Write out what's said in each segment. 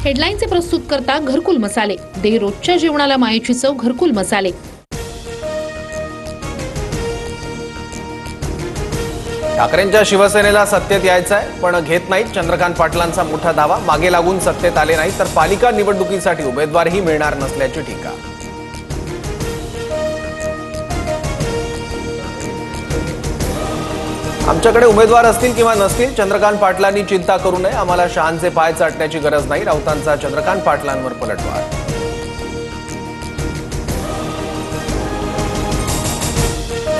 हेडलाईनचे प्रस्तुत करता घरकुल मसाले, दे रोजच्या जेवणाला मायेची चव घरकुल मसाले। ठाकरेंच्या शिवसेनेला सत्तेत यायचंय पण घेत नाहीत चंद्रकांत पाटलांचा मोठा दावा। मागे लागून सत्तेत आले नाही तर पालिका निवडणुकीसाठी उमेदवारही मिळणार नसल्याची टीका। आमच्याकडे उमेदवार असतील किंवा नसतील चंद्रकांत पाटलांनी चिंता करू नये, आम्हाला शहांचे पाय चाटण्याची गरज नाही। राऊतांचा चंद्रकांत पाटलांवर पलटवार।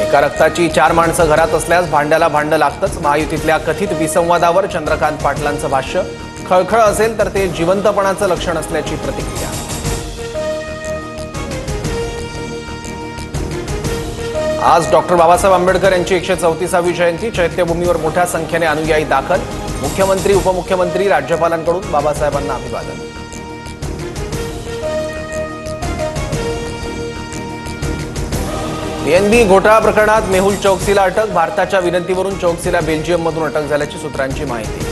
एका रक्ताची 4 माणसं घरात असल्यास भांड्याला भांडं लागतंच। महायुतीतल्या कथित विसंवादावर चंद्रकांत पाटलांचं भाष्य। खळखळ असेल तर ते जिवंतपणाचं लक्षण असल्याची प्रतिक्रिया। आज डॉक्टर बाबासाहेब आंबेडकर यांची 134वी जयंती। चैत्यभूमीवर मोठ्या संख्येने अनुयायी दाखल। मुख्यमंत्री, उपमुख्यमंत्री, राज्यपालांकडून बाबासाहेबांना अभिवादन। पीएनबी घोटाळा प्रकरणात मेहुल चौकसीला अटक। भारताच्या विनंतीवरून चौकसीला बेल्जियममधून अटक झाल्याची सूत्रांची माहिती।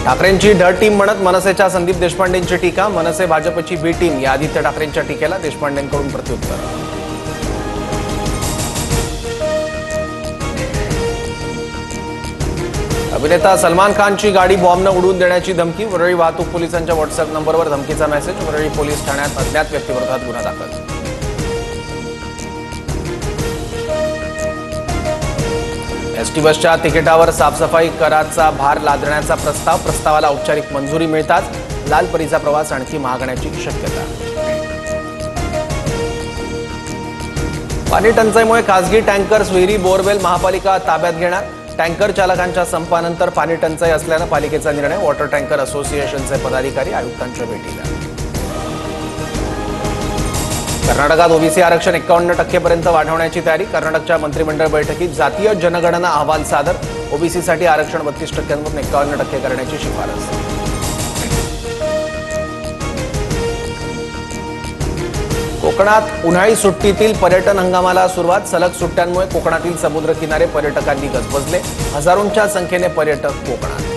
ठाकरेंची ढ टीम म्हणत मनसेच्या संदीप देशपांडेंची टीका। मनसे भाजपची बी टीम या आदित्य ठाकरेंच्या टीकेला देशपांडेंकडून प्रत्युत्तर। अभिनेता सलमान खानची गाडी बॉम्बनं उडवून देण्याची धमकी। वरळी वाहतूक पोलिसांच्या व्हॉट्सअप नंबरवर धमकीचा मेसेज। वरळी पोलीस ठाण्यात अज्ञात व्यक्तीविरोधात गुन्हा दाखल। एसटी बसच्या तिकिटावर साफसफाई कराचा भार लादण्याचा प्रस्तावाला औपचारिक मंजुरी मिळताच लालपरीचा प्रवास आणखी महागण्याची शक्यता। पाणी टंचाईमुळे खासगी टँकर्स, विहिरी, बोरवेल महापालिका ताब्यात घेणार। टँकर चालकांच्या संपानंतर पाणी टंचाई असल्यानं पालिकेचा निर्णय। वॉटर टँकर असोसिएशनचे पदाधिकारी आयुक्तांच्या भेटीला। कर्नाटकात ओबीसी आरक्षण 51% पर्यंत वाढवण्याची तयारी। कर्नाटकच्या मंत्रिमंडळ बैठकीत जातीय जनगणना अहवाल सादर। ओबीसीसाठी आरक्षण 32%वरून 51% करण्याची शिफारस। कोकणात उन्हाळी सुट्टीतील पर्यटन हंगामाला सुरुवात। सलग सुट्ट्यांमुळे कोकणातील समुद्र किनारे पर्यटकांनी गजबजले। हजारोंच्या संख्येने पर्यटक कोकणात।